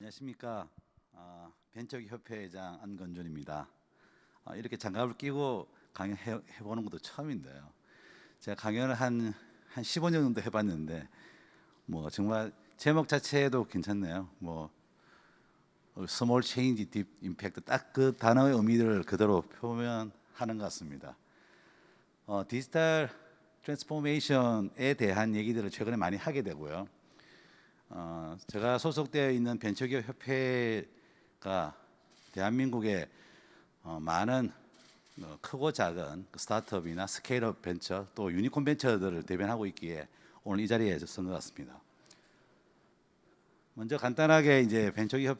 안녕하십니까. 벤처협회회장 안건준입니다. 이렇게 장갑을 끼고 강연해보는 것도 처음인데요. 제가 강연을 한 15년 정도 해봤는데 뭐 정말 제목 자체도 괜찮네요. 뭐 Small Change, Deep Impact, 딱 그 단어의 의미를 그대로 표현하는 것 같습니다. 디지털 트랜스포메이션에 대한 얘기들을 최근에 많이 하게 되고요. 제가 소속되어 있는 벤처기업 협회가 대한민국의 많은 크고 작은 스타트업이나 스케일업 벤처 또 유니콘 벤처들을 대변하고 있기에 오늘 이 자리에 선 것 같습니다. 먼저 간단하게 이제 벤처기업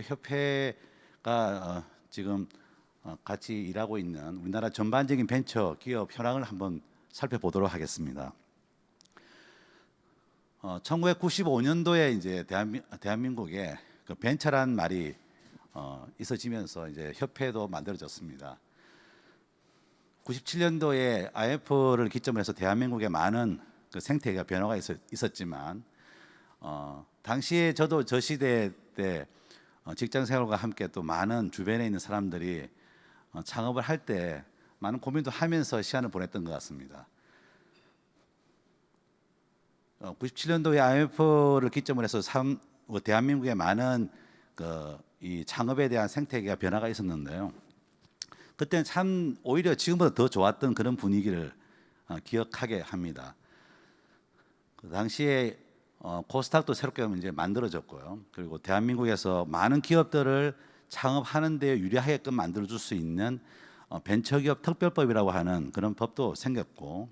협회가 지금 같이 일하고 있는 우리나라 전반적인 벤처 기업 현황을 한번 살펴보도록 하겠습니다. 1995년도에 이제 대한민국에 그 벤처란 말이 있어지면서 이제 협회도 만들어졌습니다. 97년도에 IMF를 기점으로 해서 대한민국에 많은 그 생태계 변화가 있었지만 당시에 저도 저 시대 때 직장 생활과 함께 또 많은 주변에 있는 사람들이 창업을 할 때 많은 고민도 하면서 시간을 보냈던 것 같습니다. 97년도에 IMF를 기점으로 해서 대한민국에 많은 이 창업에 대한 생태계가 변화가 있었는데요. 그때는 참 오히려 지금보다 더 좋았던 그런 분위기를 기억하게 합니다. 그 당시에 코스닥도 새롭게 이제 만들어졌고요. 그리고 대한민국에서 많은 기업들을 창업하는 데 유리하게끔 만들어줄 수 있는 벤처기업 특별법이라고 하는 그런 법도 생겼고,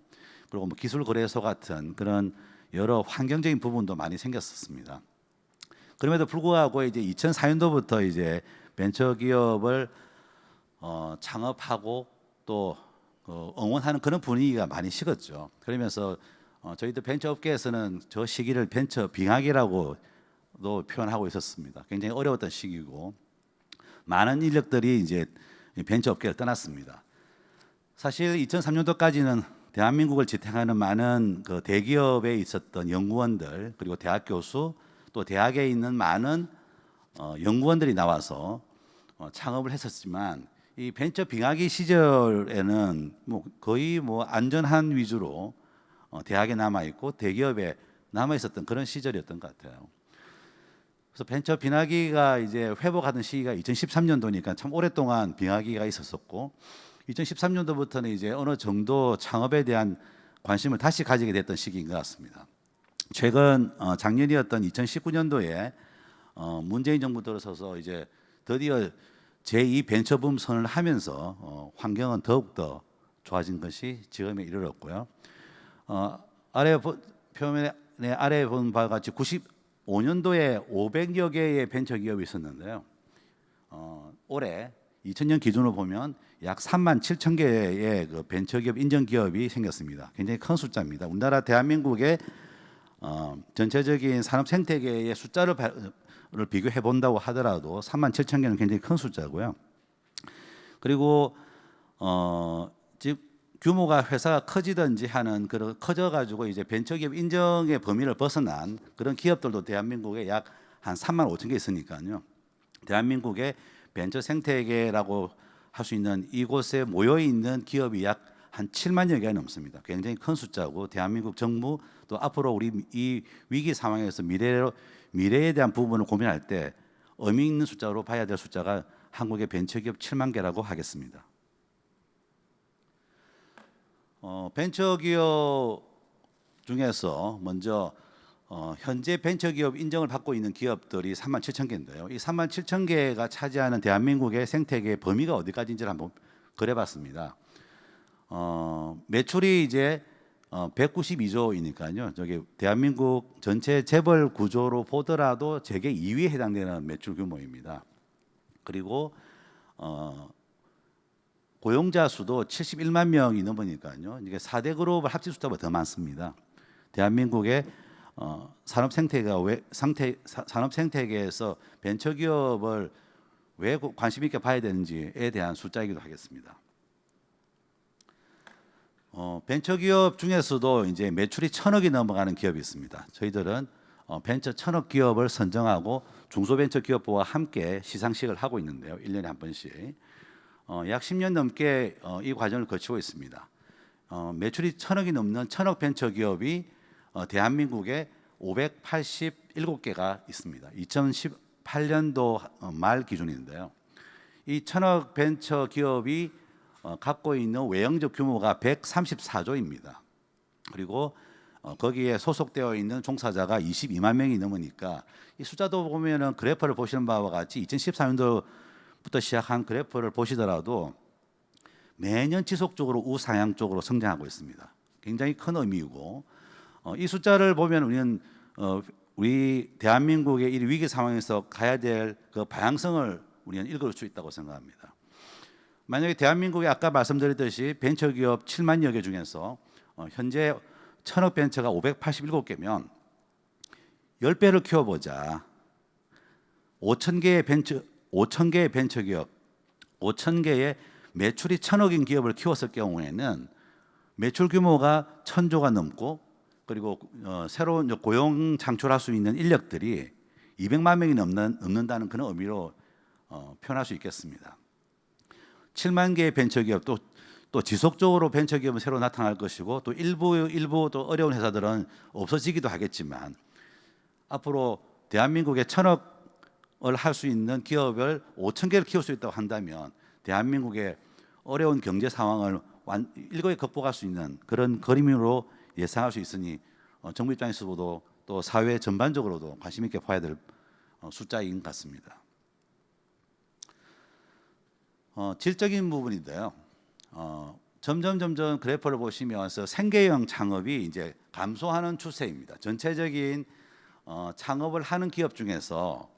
그리고 뭐 기술거래소 같은 그런 여러 환경적인 부분도 많이 생겼었습니다. 그럼에도 불구하고 이제 2004년도부터 이제 벤처기업을 창업하고 또 응원하는 그런 분위기가 많이 식었죠. 그러면서 저희들 벤처업계에서는 저 시기를 벤처 빙하기라고도 표현하고 있었습니다. 굉장히 어려웠던 시기고 많은 인력들이 이제 벤처업계를 떠났습니다. 사실 2003년도까지는 대한민국을 지탱하는 많은 그 대기업에 있었던 연구원들 그리고 대학 교수 또 대학에 있는 많은 연구원들이 나와서 창업을 했었지만 이 벤처 빙하기 시절에는 뭐 거의 뭐 안전한 위주로 대학에 남아 있고 대기업에 남아 있었던 그런 시절이었던 것 같아요. 그래서 벤처 빙하기가 이제 회복하던 시기가 2013년도니까 참 오랫동안 빙하기가 있었었고 2013년도부터는 이제 어느 정도 창업에 대한 관심을 다시 가지게 됐던 시기인 것 같습니다. 최근 작년이었던 2019년도에 문재인 정부 들어서서 이제 드디어 제2 벤처붐 선언을 하면서 환경은 더욱더 좋아진 것이 지금에 이르렀고요. 표면에 아래 본 바와 같이 95년도에 500여 개의 벤처 기업이 있었는데요. 올해 2000년 기준으로 보면 약 3만 7천 개의 그 벤처기업 인정기업이 생겼습니다. 굉장히 큰 숫자입니다. 우리나라 대한민국의 전체적인 산업 생태계의 숫자를 비교해 본다고 하더라도 3만 7천 개는 굉장히 큰 숫자고요. 그리고 즉 규모가 회사가 커지든지 하는 그런 커져가지고 이제 벤처기업 인정의 범위를 벗어난 그런 기업들도 대한민국에 약 한 3만 5천 개 있으니까요. 대한민국의 벤처 생태계라고 할 수 있는 이곳에 모여 있는 기업이 약 한 7만여 개가 넘습니다. 굉장히 큰 숫자고 대한민국 정부 또 앞으로 우리 이 위기 상황에서 미래에 대한 부분을 고민할 때 의미 있는 숫자로 봐야 될 숫자가 한국의 벤처기업 7만 개라고 하겠습니다. 벤처기업 중에서 먼저 현재 벤처기업 인정을 받고 있는 기업들이 3만 7천 개인데요. 이 3만 7천 개가 차지하는 대한민국의 생태계의 범위가 어디까지인지를 한번 그려봤습니다. 매출이 이제 192조이니까요. 저기 대한민국 전체 재벌 구조로 보더라도 재계 2위에 해당되는 매출 규모입니다. 그리고 고용자 수도 71만 명이 넘으니까요. 이게 4대 그룹을 합친 숫자보다 더 많습니다. 대한민국의 산업 생태계에서 벤처기업을 왜 관심 있게 봐야 되는지에 대한 숫자이기도 하겠습니다. 벤처기업 중에서도 이제 매출이 1,000억이 넘어가는 기업이 있습니다. 저희들은 벤처 1,000억 기업을 선정하고 중소벤처기업부와 함께 시상식을 하고 있는데요. 1년에 한 번씩. 약 10년 넘게 이 과정을 거치고 있습니다. 매출이 1,000억이 넘는 1,000억 벤처기업이 대한민국에 587개가 있습니다. 2018년도 말 기준인데요. 이 1,000억 벤처기업이 갖고 있는 외형적 규모가 134조입니다. 그리고 거기에 소속되어 있는 종사자가 22만 명이 넘으니까 이 숫자도 보면은 그래프를 보시는 바와 같이 2014년도부터 시작한 그래프를 보시더라도 매년 지속적으로 우상향 쪽으로 성장하고 있습니다. 굉장히 큰 의미이고 이 숫자를 보면 우리는 우리 대한민국의 이 위기 상황에서 가야 될 그 방향성을 우리는 읽을 수 있다고 생각합니다. 만약에 대한민국에 아까 말씀드렸듯이 벤처기업 7만여 개 중에서 현재 1,000억 벤처가 587개면 10배를 키워보자. 5,000개의 벤처기업, 5,000개의 매출이 1,000억인 기업을 키웠을 경우에는 매출 규모가 1,000조가 넘고 그리고 새로운 고용 창출할 수 있는 인력들이 200만 명이 넘는다는 그런 의미로 표현할 수 있겠습니다. 7만 개의 벤처기업 또 지속적으로 벤처기업은 새로 나타날 것이고 또 일부 또 어려운 회사들은 없어지기도 하겠지만 앞으로 대한민국에 1,000억을 할 수 있는 기업을 5,000개를 키울 수 있다고 한다면 대한민국의 어려운 경제 상황을 일거에 극복할 수 있는 그런 그림으로 예상할 수 있으니 정부 입장에서도 또 사회 전반적으로도 관심 있게 봐야 될 숫자인 것 같습니다. 질적인 부분인데요. 점점 그래프를 보시면서 생계형 창업이 이제 감소하는 추세입니다. 전체적인 창업을 하는 기업 중에서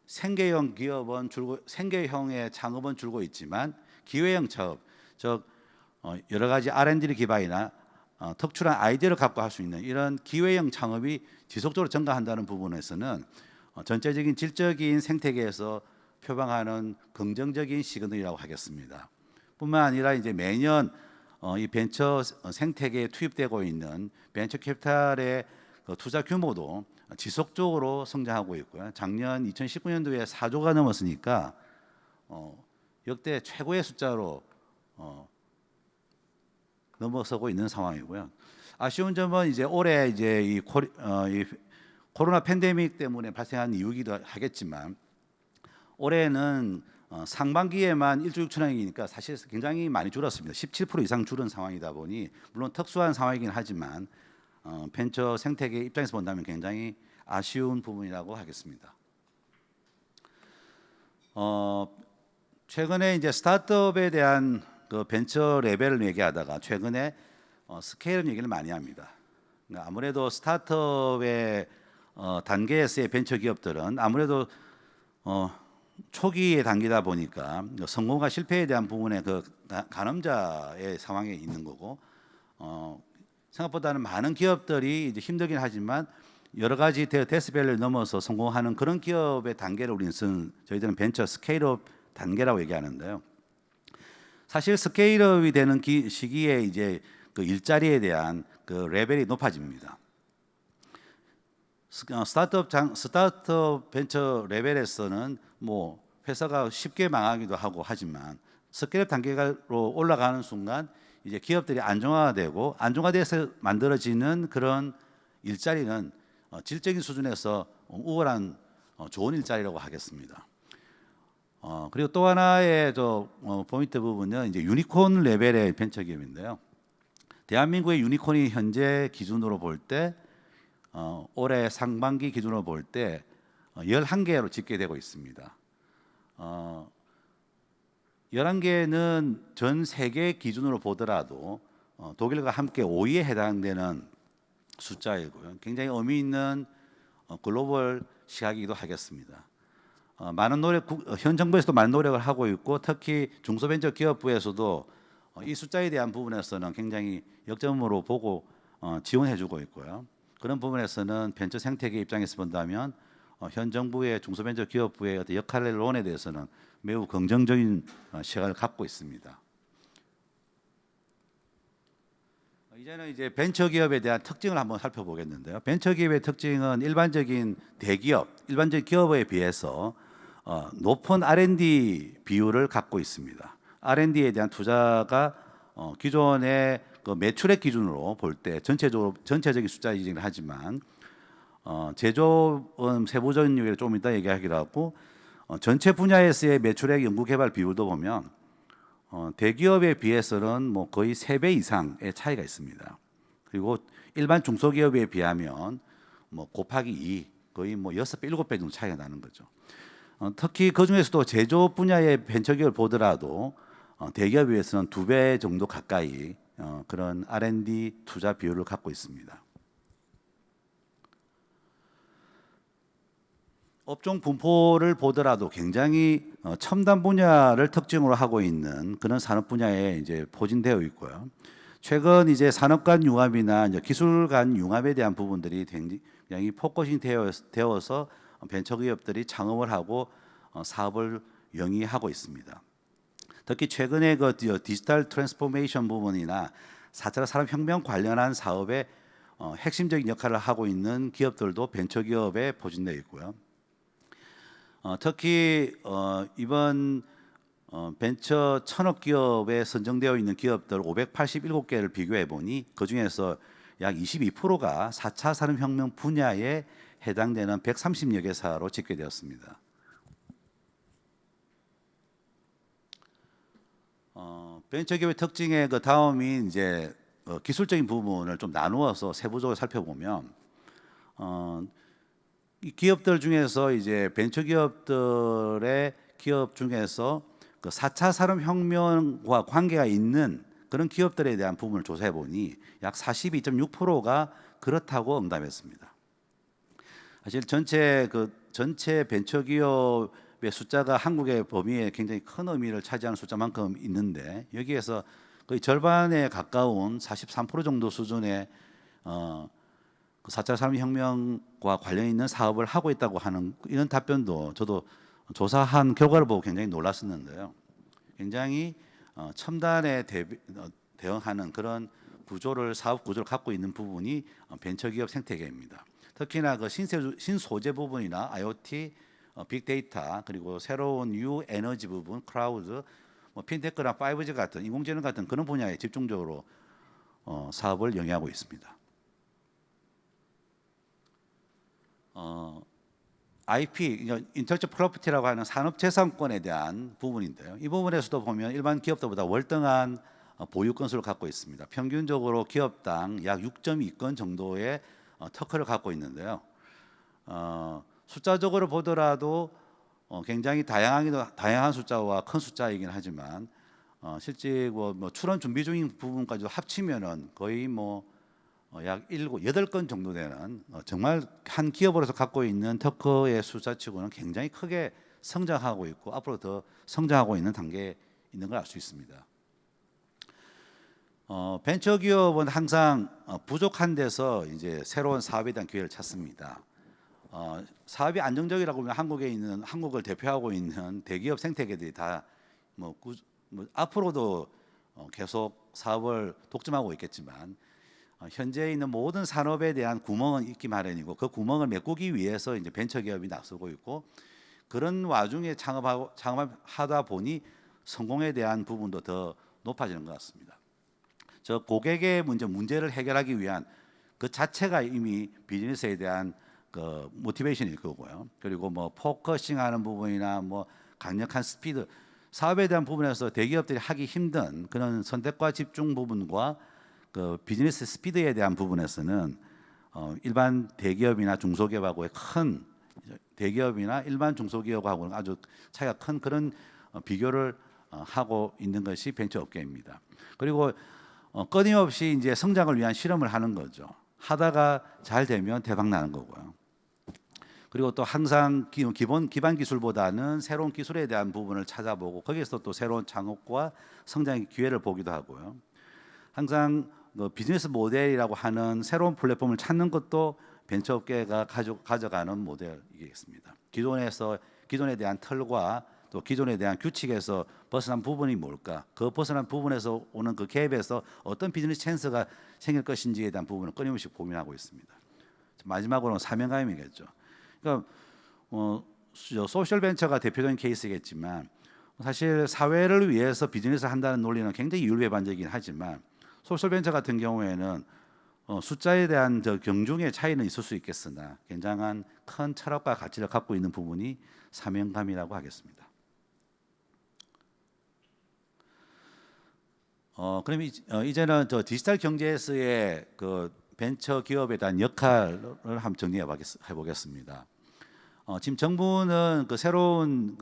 생계형 기업은 줄고 생계형의 창업은 줄고 있지만 기회형 창업, 즉 여러 가지 R&D 기반이나 특출한 아이디어를 갖고 할 수 있는 이런 기회형 창업이 지속적으로 증가한다는 부분에서는 전체적인 질적인 생태계에서 표방하는 긍정적인 시그널이라고 하겠습니다. 뿐만 아니라 이제 매년 이 벤처 생태계에 투입되고 있는 벤처 캐피탈의 투자 규모도 지속적으로 성장하고 있고요. 작년 2019년도에 4조가 넘었으니까 역대 최고의 숫자로 넘어서고 있는 상황이고요. 아쉬운 점은 이제 올해 이제 이 코로나 팬데믹 때문에 발생한 이유기도 하겠지만 올해는 상반기에만 1조 6천억이니까 사실 굉장히 많이 줄었습니다. 17% 이상 줄은 상황이다 보니 물론 특수한 상황이긴 하지만 벤처 생태계 입장에서 본다면 굉장히 아쉬운 부분이라고 하겠습니다. 최근에 이제 스타트업에 대한 그 벤처 레벨을 얘기하다가 최근에 스케일 얘기를 많이 합니다. 그러니까 아무래도 스타트업의 단계에서의 벤처 기업들은 아무래도 초기의 단계다 보니까 성공과 실패에 대한 부분에 그 가늠자의 상황에 있는 거고 생각보다는 많은 기업들이 이제 힘들긴 하지만 여러 가지 데시벨을 넘어서 성공하는 그런 기업의 단계를 우리는 저희들은 벤처 스케일업 단계라고 얘기하는데요. 사실 스케일업이 되는 시기에 이제 그 일자리에 대한 그 레벨이 높아집니다. 스타트업 벤처 레벨에서는 뭐 회사가 쉽게 망하기도 하고 하지만 스케일업 단계로 올라가는 순간 이제 기업들이 안정화되고 안정화돼서 만들어지는 그런 일자리는 질적인 수준에서 우월한 좋은 일자리라고 하겠습니다. 그리고 또 하나의 포인트 부분은 이제 유니콘 레벨의 벤처 기업인데요. 대한민국의 유니콘이 현재 기준으로 볼 때 올해 상반기 기준으로 볼 때 11개로 집계되고 있습니다. 11개는 전 세계 기준으로 보더라도 독일과 함께 5위에 해당되는 숫자이고요. 굉장히 의미 있는 글로벌 시각이기도 하겠습니다. 현 정부에서도 많은 노력을 하고 있고 특히 중소벤처기업부에서도 이 숫자에 대한 부분에서는 굉장히 역점으로 보고 지원해주고 있고요. 그런 부분에서는 벤처 생태계 입장에서 본다면 현 정부의 중소벤처기업부의 어떤 역할론에 대해서는 매우 긍정적인 시각을 갖고 있습니다. 이제는 이제 벤처기업에 대한 특징을 한번 살펴보겠는데요. 벤처기업의 특징은 일반적인 대기업, 일반적인 기업에 비해서 높은 R&D 비율을 갖고 있습니다. R&D에 대한 투자가 기존의 그 매출액 기준으로 볼 때 전체적인 숫자이긴 하지만 제조업 세부적인 얘기를 좀 이따 얘기하기로 하고 전체 분야에서의 매출액 연구개발 비율도 보면 대기업에 비해서는 뭐 거의 3배 이상의 차이가 있습니다. 그리고 일반 중소기업에 비하면 뭐 곱하기 2, 거의 뭐 6배, 7배 정도 차이가 나는 거죠. 특히 그 중에서도 제조업 분야의 벤처기업을 보더라도 대기업에 비해서는 2배 정도 가까이 그런 R&D 투자 비율을 갖고 있습니다. 업종 분포를 보더라도 굉장히 첨단 분야를 특징으로 하고 있는 그런 산업 분야에 이제 포진되어 있고요. 최근 이제 산업 간 융합이나 이제 기술 간 융합에 대한 부분들이 굉장히 포커싱 되어서 벤처기업들이 창업을 하고 사업을 영위하고 있습니다. 특히 최근에 그 디지털 트랜스포메이션 부분이나 4차 산업혁명 관련한 사업에 핵심적인 역할을 하고 있는 기업들도 벤처기업에 포진되어 있고요. 특히 이번 벤처 1000억 기업에 선정되어 있는 기업들 587개를 비교해 보니 그 중에서 약 22%가 4차 산업혁명 분야에 해당되는 130여 개사로 집계되었습니다. 벤처기업의 특징의 그 다음이 이제 기술적인 부분을 좀 나누어서 세부적으로 살펴보면 이 기업들 중에서 이제 벤처기업들의 기업 중에서 그 4차 산업혁명과 관계가 있는 그런 기업들에 대한 부분을 조사해 보니 약 42.6%가 그렇다고 응답했습니다. 사실 전체 벤처기업의 숫자가 한국의 범위에 굉장히 큰 의미를 차지하는 숫자만큼 있는데 여기에서 거의 절반에 가까운 43% 정도 수준의 그 4차 산업혁명과 관련 있는 사업을 하고 있다고 하는 이런 답변도 저도 조사한 결과를 보고 굉장히 놀랐었는데요. 굉장히 첨단에 대응하는 그런 사업 구조를 갖고 있는 부분이 벤처기업 생태계입니다. 특히나 그 신소재 부분이나 IoT, 빅데이터 그리고 새로운 뉴 에너지 부분, 클라우드, 뭐 핀테크나 5G 같은 인공지능 같은 그런 분야에 집중적으로 사업을 영위하고 있습니다. IP, 인텔lectual property라고 하는 산업재산권에 대한 부분인데요. 이 부분에서도 보면 일반 기업들보다 월등한 보유 건수를 갖고 있습니다. 평균적으로 기업당 약 6.2건 정도의 특허를 갖고 있는데요. 숫자적으로 보더라도 굉장히 다양한 숫자와 큰 숫자이긴 하지만 실제 뭐 출원 준비 중인 부분까지 합치면은 거의 약 8건 정도 되는 정말 한 기업으로서 갖고 있는 특허의 숫자치고는 굉장히 크게 성장하고 있고 앞으로 더 성장하고 있는 단계에 있는 걸 알 수 있습니다. 벤처기업은 항상 부족한 데서 이제 새로운 사업에 대한 기회를 찾습니다. 사업이 안정적이라고 하면 한국을 대표하고 있는 대기업 생태계들이 다 앞으로도 계속 사업을 독점하고 있겠지만 현재 있는 모든 산업에 대한 구멍은 있기 마련이고 그 구멍을 메꾸기 위해서 이제 벤처기업이 나서고 있고 그런 와중에 창업하다 보니 성공에 대한 부분도 더 높아지는 것 같습니다. 저 고객의 문제를 해결하기 위한 그 자체가 이미 비즈니스에 대한 그 모티베이션일 거고요. 그리고 뭐 포커싱하는 부분이나 뭐 강력한 스피드 사업에 대한 부분에서 대기업들이 하기 힘든 그런 선택과 집중 부분과 그 비즈니스 스피드에 대한 부분에서는 일반 대기업이나 중소기업하고의 큰 대기업이나 일반 중소기업하고는 아주 차이가 큰 그런 비교를 하고 있는 것이 벤처업계입니다. 그리고 끊임없이 이제 성장을 위한 실험을 하는 거죠. 하다가 잘 되면 대박 나는 거고요. 그리고 또 항상 기반 기술보다는 새로운 기술에 대한 부분을 찾아보고 거기에서 또 새로운 창업과 성장의 기회를 보기도 하고요. 항상 비즈니스 모델이라고 하는 새로운 플랫폼을 찾는 것도 벤처업계가 가져가는 모델이겠습니다. 기존에 대한 틀과 또 기존에 대한 규칙에서 벗어난 부분이 뭘까? 그 벗어난 부분에서 오는 그 갭에서 어떤 비즈니스 찬스가 생길 것인지에 대한 부분을 끊임없이 고민하고 있습니다. 마지막으로는 사명감이겠죠. 그러니까 소셜 벤처가 대표적인 케이스겠지만 사실 사회를 위해서 비즈니스를 한다는 논리는 굉장히 율배반적이긴 하지만 소셜 벤처 같은 경우에는 숫자에 대한 경중의 차이는 있을 수 있겠으나 굉장한 큰 철학과 가치를 갖고 있는 부분이 사명감이라고 하겠습니다. 그럼 이제는 디지털 경제에서의 그 벤처 기업에 대한 역할을 한번 정리해 보겠습니다. 지금 정부는 그 새로운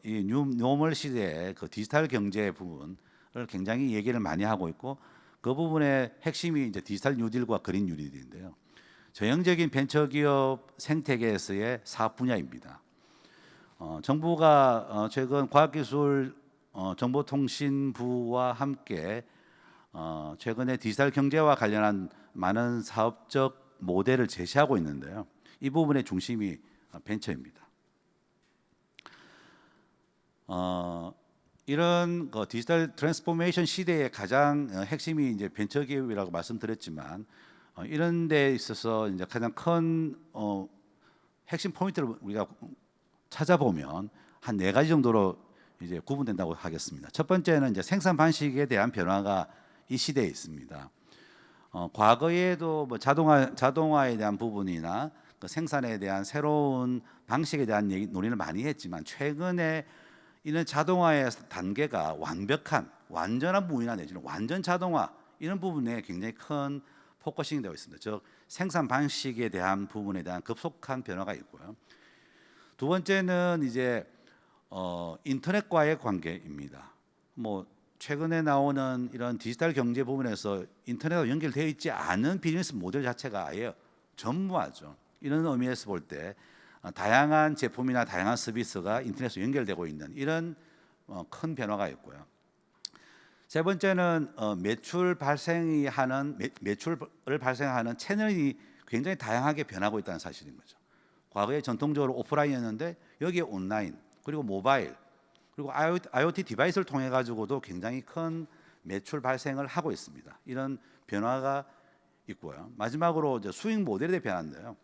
이 뉴노멀 시대의 그 디지털 경제 부분을 굉장히 얘기를 많이 하고 있고 그 부분의 핵심이 이제 디지털 뉴딜과 그린 뉴딜인데요. 전형적인 벤처 기업 생태계에서의 사업 분야입니다. 정부가 최근 과학기술 정보통신부와 함께 최근에 디지털 경제와 관련한 많은 사업적 모델을 제시하고 있는데요. 이 부분의 중심이 벤처입니다. 이런 디지털 트랜스포메이션 시대의 가장 핵심이 이제 벤처 기업이라고 말씀드렸지만 이런 데 있어서 이제 가장 큰 핵심 포인트를 우리가 찾아보면 한 4가지 정도로 이제 구분된다고 하겠습니다. 첫 번째는 이제 생산 방식에 대한 변화가 이 시대에 있습니다. 과거에도 뭐 자동화에 대한 부분이나 그 생산에 대한 새로운 방식에 대한 논의를 많이 했지만 최근에 이런 자동화의 단계가 완전한 무인화 내지는 완전 자동화 이런 부분에 굉장히 큰 포커싱이 되어 있습니다. 즉 생산 방식에 대한 부분에 대한 급속한 변화가 있고요. 두 번째는 이제 인터넷과의 관계입니다. 뭐 최근에 나오는 이런 디지털 경제 부분에서 인터넷과 연결되어 있지 않은 비즈니스 모델 자체가 아예 전무하죠. 이런 의미에서 볼 때 다양한 제품이나 다양한 서비스가 인터넷으로 연결되고 있는 이런 큰 변화가 있고요. 세 번째는 매출을 발생하는 채널이 굉장히 다양하게 변하고 있다는 사실인 거죠. 과거에 전통적으로 오프라인이었는데 여기에 온라인 그리고 모바일 그리고 IoT 디바이스를 통해 가지고도 굉장히 큰 매출 발생을 하고 있습니다. 이런 변화가 있고요. 마지막으로 이제 수익 모델의 변화인데요.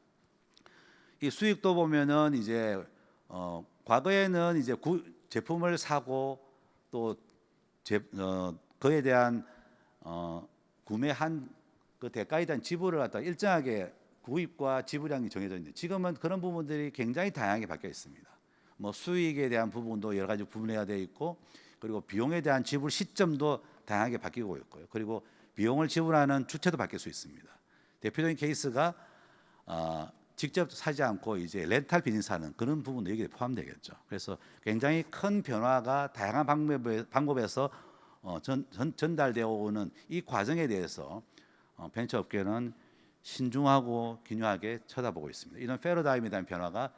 이 수익도 보면은 이제 과거에는 이제 제품을 사고 또 그에 대한 구매한 그 대가에 대한 지불을 갖다 일정하게 구입과 지불량이 정해져 있는데 지금은 그런 부분들이 굉장히 다양하게 바뀌어 있습니다. 뭐 수익에 대한 부분도 여러 가지 분해가 되어 있고 그리고 비용에 대한 지불 시점도 다양하게 바뀌고 있고요. 그리고 비용을 지불하는 주체도 바뀔 수 있습니다. 대표적인 케이스가 직접 사지 않고 이제 렌탈 비즈니스하는 그런 부분도 여기에 포함되겠죠. 그래서 굉장히 큰 변화가 다양한 방법에서 전달되어 오는 이 과정에 대해서 벤처 업계는 신중하고 긴유하게 쳐다보고 있습니다. 이런 패러다임에 대한 변화가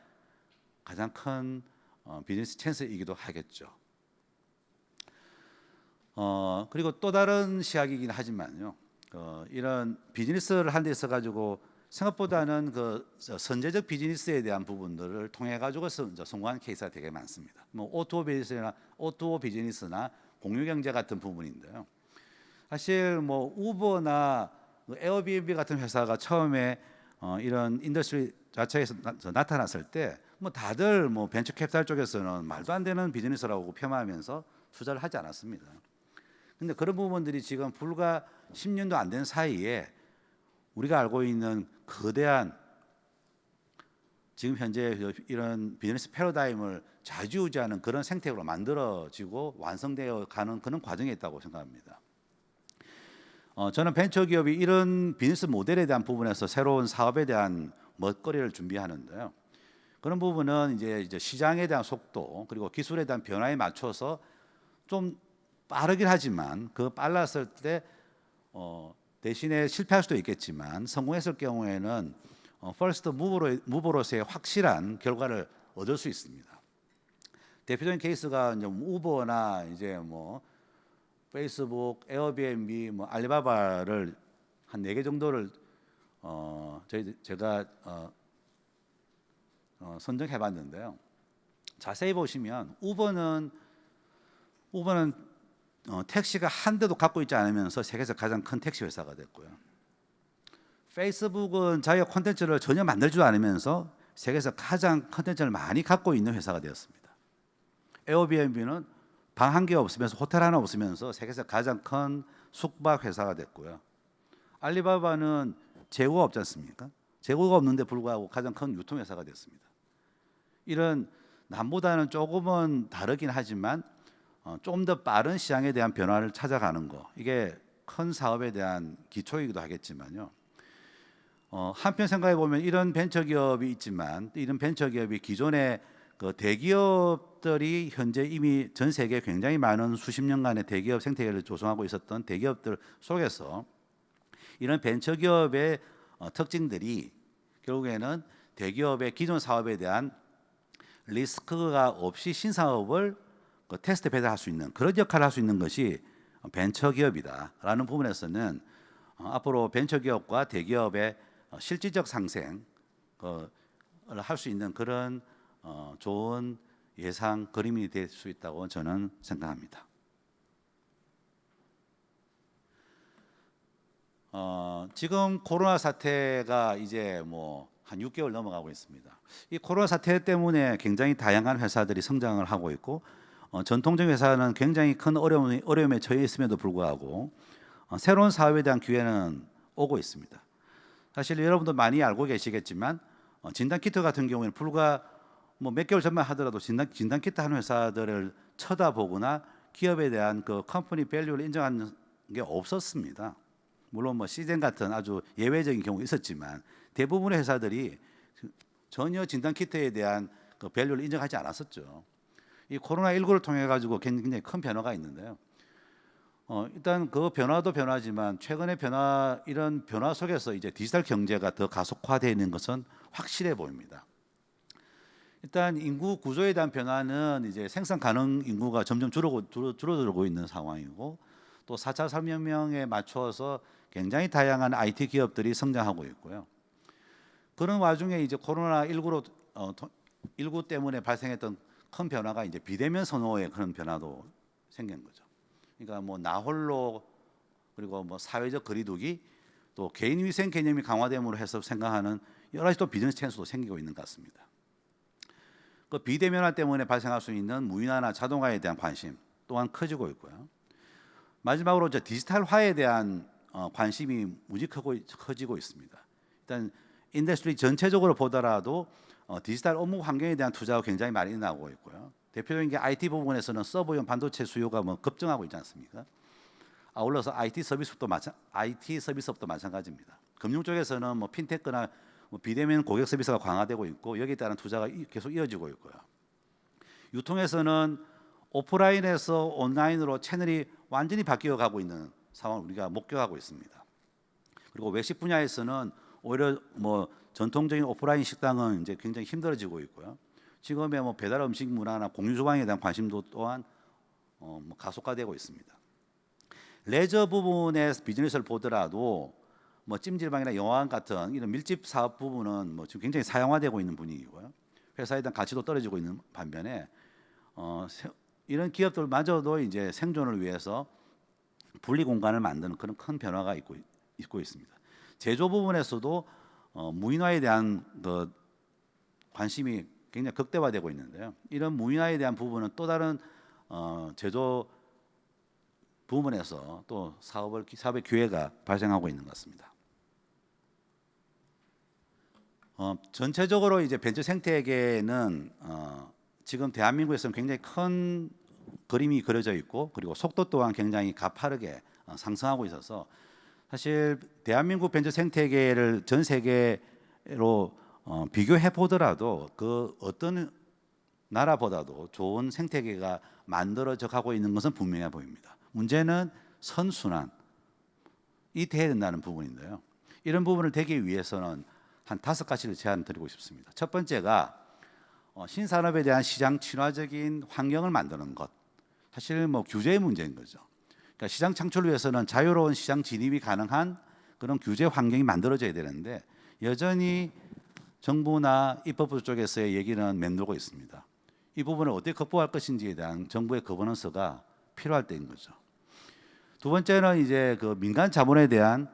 가장 큰 비즈니스 찬스이기도 하겠죠. 그리고 또 다른 시각이긴 하지만요. 이런 비즈니스를 하는 데 있어 가지고 생각보다는 그 선제적 비즈니스에 대한 부분들을 통해 가지고 성공한 케이스가 되게 많습니다. 뭐 오토 비즈니스나 공유 경제 같은 부분인데요. 사실 뭐 우버나 에어비앤비 같은 회사가 처음에 이런 인더스트리 자체에서 나타났을 때 뭐 다들 뭐 벤처 캐피탈 쪽에서는 말도 안 되는 비즈니스라고 폄하하면서 투자를 하지 않았습니다. 근데 그런 부분들이 지금 불과 10년도 안 된 사이에 우리가 알고 있는 거대한 지금 현재 이런 비즈니스 패러다임을 좌지우지하는 그런 생태계로 만들어지고 완성되어 가는 그런 과정에 있다고 생각합니다. 저는 벤처기업이 이런 비즈니스 모델에 대한 부분에서 새로운 사업에 대한 먹거리를 준비하는데요. 그런 부분은 이제 시장에 대한 속도 그리고 기술에 대한 변화에 맞춰서 좀 빠르긴 하지만 그 빨랐을 때 대신에 실패할 수도 있겠지만 성공했을 경우에는 퍼스트 무버로서의 확실한 결과를 얻을 수 있습니다. 대표적인 케이스가 이제 우버나 이제 뭐 페이스북, 에어비앤비, 뭐 알리바바를 한 4개 정도를 제가 선정해 봤는데요. 자세히 보시면 우버는 택시가 한 대도 갖고 있지 않으면서 세계에서 가장 큰 택시 회사가 됐고요. 페이스북은 자기가 콘텐츠를 전혀 만들 줄 않으면서 세계에서 가장 콘텐츠를 많이 갖고 있는 회사가 되었습니다. 에어비앤비는 방 한 개 없으면서 호텔 하나 없으면서 세계에서 가장 큰 숙박 회사가 됐고요. 알리바바는 재고가 없지 않습니까? 재고가 없는데 불구하고 가장 큰 유통회사가 됐습니다. 이런 남보다는 조금은 다르긴 하지만 좀 더 빠른 시장에 대한 변화를 찾아가는 거, 이게 큰 사업에 대한 기초이기도 하겠지만요. 한편 생각해 보면 이런 벤처기업이 있지만 이런 벤처기업이 기존의 그 대기업들이 현재 이미 전 세계에 굉장히 많은 수십 년간의 대기업 생태계를 조성하고 있었던 대기업들 속에서 이런 벤처기업의 특징들이 결국에는 대기업의 기존 사업에 대한 리스크가 없이 신사업을 테스트 배달할 수 있는 그런 역할을 할 수 있는 것이 벤처기업이다라는 부분에서는 앞으로 벤처기업과 대기업의 실질적 상생을 할 수 있는 그런 좋은 예상 그림이 될 수 있다고 저는 생각합니다. 지금 코로나 사태가 이제 뭐 한 6개월 넘어가고 있습니다. 이 코로나 사태 때문에 굉장히 다양한 회사들이 성장을 하고 있고 전통적인 회사는 굉장히 큰 어려움에 처해 있음에도 불구하고 새로운 사업에 대한 기회는 오고 있습니다. 사실 여러분도 많이 알고 계시겠지만 진단키트 같은 경우에는 불과 뭐 몇 개월 전만 하더라도 진단키트 하는 회사들을 쳐다보거나 기업에 대한 그 컴퍼니 밸류를 인정하는 게 없었습니다. 물론 뭐 시젠 같은 아주 예외적인 경우 있었지만 대부분의 회사들이 전혀 진단키트에 대한 그 밸류를 인정하지 않았었죠. 이 코로나19를 통해 가지고 굉장히 큰 변화가 있는데요. 일단 그 변화도 변화지만 최근의 이런 변화 속에서 이제 디지털 경제가 더 가속화되어 있는 것은 확실해 보입니다. 일단 인구 구조에 대한 변화는 이제 생산 가능 인구가 점점 줄어들고 있는 상황이고 또 4차 산업혁명에 맞춰서 굉장히 다양한 IT 기업들이 성장하고 있고요. 그런 와중에 이제 코로나19 때문에 발생했던 큰 변화가 이제 비대면 선호의 그런 변화도 생긴 거죠. 그러니까 뭐 나 홀로 그리고 뭐 사회적 거리두기 또 개인 위생 개념이 강화됨으로 해서 생각하는 여러 가지 또 비즈니스 찬스도 생기고 있는 것 같습니다. 그 비대면화 때문에 발생할 수 있는 무인화나 자동화에 대한 관심 또한 커지고 있고요. 마지막으로 디지털화에 대한 관심이 무지 커지고 있습니다. 일단 인더스트리 전체적으로 보더라도 디지털 업무 환경에 대한 투자가 굉장히 많이 나오고 있고요. 대표적인 게 IT 부분에서는 서버용 반도체 수요가 뭐 급증하고 있지 않습니까? 아울러서 IT 서비스업도 마찬가지입니다. 금융 쪽에서는 뭐 핀테크나 뭐 비대면 고객 서비스가 강화되고 있고 여기에 따른 투자가 계속 이어지고 있고요. 유통에서는 오프라인에서 온라인으로 채널이 완전히 바뀌어 가고 있는 상황을 우리가 목격하고 있습니다. 그리고 외식 분야에서는 오히려 뭐 전통적인 오프라인 식당은 이제 굉장히 힘들어지고 있고요. 지금의 뭐 배달 음식 문화나 공유 주방에 대한 관심도 또한 뭐 가속화되고 있습니다. 레저 부분의 비즈니스를 보더라도 뭐 찜질방이나 영화관 같은 이런 밀집 사업 부분은 뭐 지금 굉장히 사양화되고 있는 분위기고요. 회사에 대한 가치도 떨어지고 있는 반면에 이런 기업들마저도 이제 생존을 위해서 분리 공간을 만드는 그런 큰 변화가 있고 있습니다. 제조 부분에서도 무인화에 대한 그 관심이 굉장히 극대화되고 있는데요. 이런 무인화에 대한 부분은 또 다른 제조 부분에서 또 사업의 기회가 발생하고 있는 것 같습니다. 전체적으로 이제 벤처 생태계는 지금 대한민국에서는 굉장히 큰 그림이 그려져 있고 그리고 속도 또한 굉장히 가파르게 상승하고 있어서 사실 대한민국 벤처 생태계를 전 세계로 비교해 보더라도 그 어떤 나라보다도 좋은 생태계가 만들어져 가고 있는 것은 분명해 보입니다. 문제는 선순환이 돼야 된다는 부분인데요. 이런 부분을 되기 위해서는 한 5가지를 제안드리고 싶습니다. 첫 번째가 신산업에 대한 시장 친화적인 환경을 만드는 것. 사실 뭐 규제의 문제인 거죠. 그러니까 시장 창출을 위해서는 자유로운 시장 진입이 가능한 그런 규제 환경이 만들어져야 되는데 여전히 정부나 입법부 쪽에서의 얘기는 맴돌고 있습니다. 이 부분을 어떻게 극복할 것인지에 대한 정부의 거버넌스가 필요할 때인 거죠. 두 번째는 이제 그 민간 자본에 대한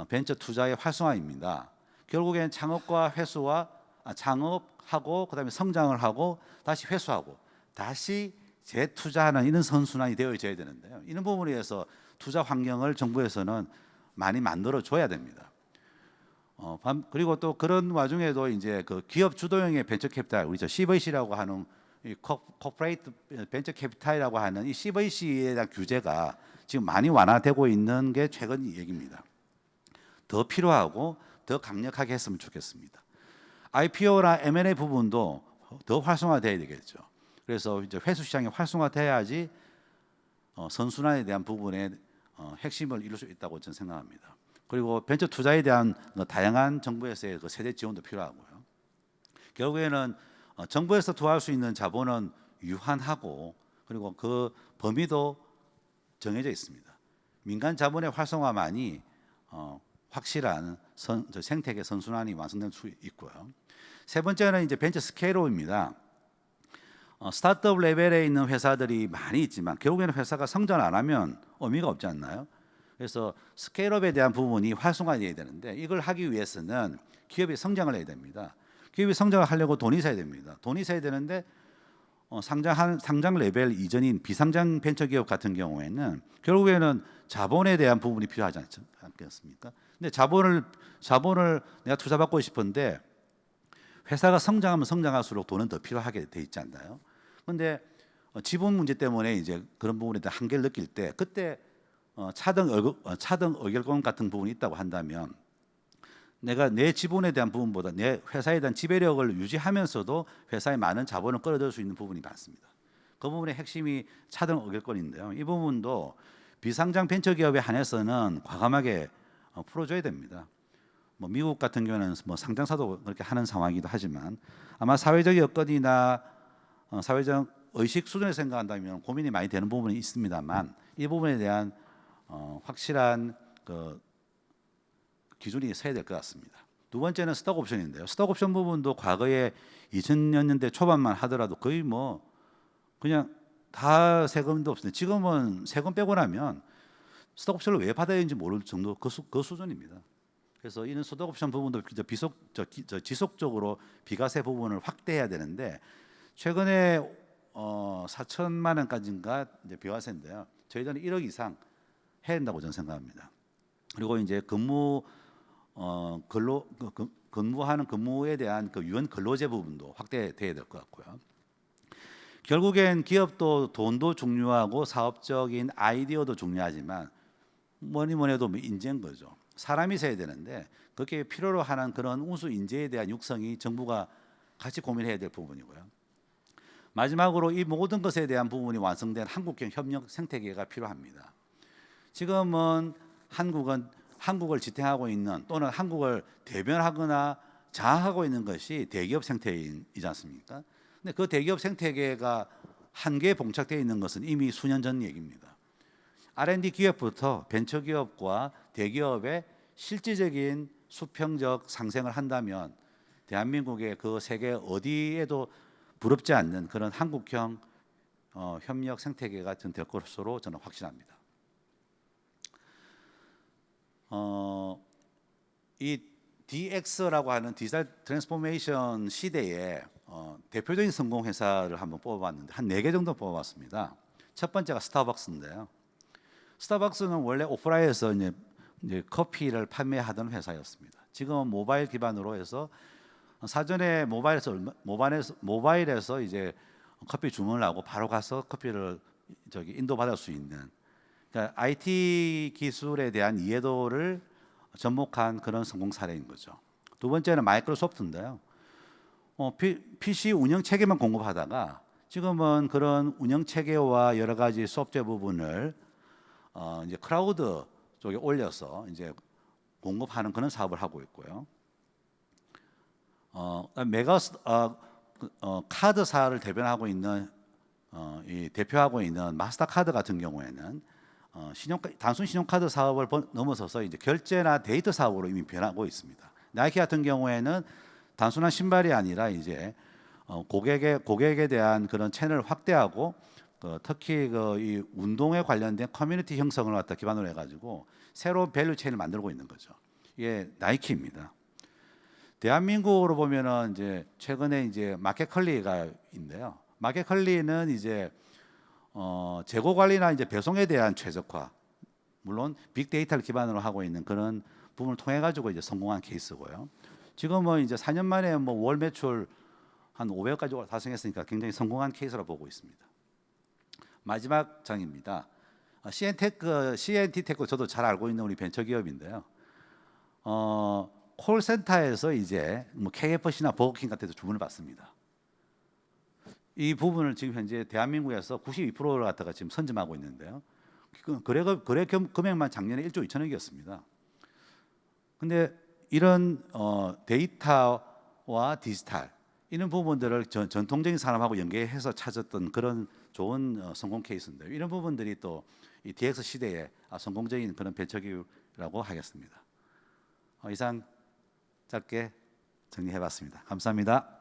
벤처 투자의 활성화입니다. 결국엔 창업과 회수와 창업하고 그다음에 성장을 하고 다시 회수하고 다시 재투자하는 이런 선순환이 되어져야 되는데요. 이런 부분에 의해서 투자 환경을 정부에서는 많이 만들어 줘야 됩니다. 그리고 또 그런 와중에도 이제 그 기업 주도형의 벤처 캐피탈, 우리 CVC라고 하는 이 코퍼레이트 벤처 캐피탈이라고 하는 이 CVC에 대한 규제가 지금 많이 완화되고 있는 게 최근 얘기입니다. 더 필요하고 더 강력하게 했으면 좋겠습니다. IPO나 M&A 부분도 더 활성화돼야 되겠죠. 그래서 이제 회수 시장이 활성화돼야지 선순환에 대한 부분에 핵심을 이룰 수 있다고 저는 생각합니다. 그리고 벤처 투자에 대한 다양한 정부에서의 그 세대 지원도 필요하고요. 결국에는 정부에서 투자할 수 있는 자본은 유한하고 그리고 그 범위도 정해져 있습니다. 민간 자본의 활성화만이 확실한 생태계 선순환이 완성될 수 있고요. 세 번째는 이제 벤처 스케일업입니다. 스타트업 레벨에 있는 회사들이 많이 있지만 결국에는 회사가 성장 안 하면 의미가 없지 않나요? 그래서 스케일업에 대한 부분이 활성화돼야 되는데 이걸 하기 위해서는 기업이 성장을 해야 됩니다. 기업이 성장을 하려고 돈이 있어야 됩니다. 돈이 있어야 되는데 상장 레벨 이전인 비상장 벤처기업 같은 경우에는 결국에는 자본에 대한 부분이 필요하지 않겠습니까? 근데 자본을 내가 투자받고 싶은데 회사가 성장하면 성장할수록 돈은 더 필요하게 돼 있지 않나요? 근데 지분 문제 때문에 이제 그런 부분에 대한 한계를 느낄 때 그때 차등 의결권 같은 부분이 있다고 한다면 내가 내 지분에 대한 부분보다 내 회사에 대한 지배력을 유지하면서도 회사에 많은 자본을 끌어들일 수 있는 부분이 많습니다. 그 부분의 핵심이 차등 의결권인데요. 이 부분도 비상장 벤처기업에 한해서는 과감하게 풀어줘야 됩니다. 뭐 미국 같은 경우는 뭐 상장사도 그렇게 하는 상황이기도 하지만 아마 사회적 여건이나 사회적 의식 수준에서 생각한다면 고민이 많이 되는 부분이 있습니다만 이 부분에 대한 확실한 그 기준이 서야 될 것 같습니다. 두 번째는 스톡 옵션인데요. 스톡 옵션 부분도 과거에 2000년대 초반만 하더라도 거의 뭐 그냥 다 세금도 없습니다. 지금은 세금 빼고 나면 스톡 옵션을 왜 받아야 하는지 모를 정도 그 수준입니다. 그래서 이런 스톡 옵션 부분도 지속적으로 비과세 부분을 확대해야 되는데 최근에 4천만 원까지인가 이제 비과세인데요. 저희들은 1억 이상 해야 된다고 저는 생각합니다. 그리고 이제 근무하는 근무에 대한 그 유연 근로제 부분도 확대돼야 될 것 같고요. 결국엔 기업도 돈도 중요하고 사업적인 아이디어도 중요하지만 뭐니 해도 인재인 거죠. 사람이 있어야 되는데 그렇게 필요로 하는 그런 우수 인재에 대한 육성이 정부가 같이 고민해야 될 부분이고요. 마지막으로 이 모든 것에 대한 부분이 완성된 한국형 협력 생태계가 필요합니다. 지금은 한국을 지탱하고 있는 또는 한국을 대변하거나 자아하고 있는 것이 대기업 생태계이지 않습니까? 근데 그 대기업 생태계가 한계에 봉착되어 있는 것은 이미 수년 전 얘기입니다. R&D 기업부터 벤처 기업과 대기업의 실질적인 수평적 상생을 한다면 대한민국의 그 세계 어디에도 부럽지 않는 그런 한국형 협력 생태계가 될 것으로 저는 확신합니다. 이 DX라고 하는 디지털 트랜스포메이션 시대에 대표적인 성공 회사를 한번 뽑아봤는데 한 4개 정도 뽑아봤습니다. 첫 번째가 스타벅스인데요. 스타벅스는 원래 오프라인에서 이제 커피를 판매하던 회사였습니다. 지금은 모바일 기반으로 해서 사전에 모바일에서 이제 커피 주문을 하고 바로 가서 커피를 인도받을 수 있는 그러니까 IT 기술에 대한 이해도를 접목한 그런 성공 사례인 거죠. 두 번째는 마이크로소프트인데요. PC 운영 체계만 공급하다가 지금은 그런 운영 체계와 여러 가지 소프트웨어 부분을 이제 클라우드 쪽에 올려서 이제 공급하는 그런 사업을 하고 있고요. 카드사를 대표하고 있는 마스터카드 같은 경우에는 단순 신용카드 사업을 넘어서서 이제 결제나 데이터 사업으로 이미 변하고 있습니다. 나이키 같은 경우에는 단순한 신발이 아니라 이제 고객에 대한 그런 채널을 확대하고 특히 이 운동에 관련된 커뮤니티 형성을 갖다 기반으로 해가지고 새로운 밸류 체인을 만들고 있는 거죠. 이게 나이키입니다. 대한민국으로 보면은 이제 최근에 이제 마켓컬리가 있는데요. 마켓컬리는 이제 재고 관리나 이제 배송에 대한 최적화, 물론 빅데이터를 기반으로 하고 있는 그런 부분을 통해 가지고 이제 성공한 케이스고요. 지금은 이제 4년 만에 뭐 월 매출 한 500억까지 달성했으니까 굉장히 성공한 케이스라 보고 있습니다. 마지막 장입니다. CNT테크 저도 잘 알고 있는 우리 벤처 기업인데요. 콜센터에서 이제 뭐 KFC나 버거킹 같은 데서 주문을 받습니다. 이 부분을 지금 현재 대한민국에서 92%를 갖다가 지금 선점하고 있는데요. 거래 금액만 작년에 1조 2천억이었습니다. 근데 이런 데이터와 디지털 이런 부분들을 전통적인 산업하고 연계해서 찾았던 그런 좋은 성공 케이스인데요. 이런 부분들이 또 이 DX 시대의 성공적인 그런 벤처기업이라고 하겠습니다. 이상 짧게 정리해봤습니다. 감사합니다.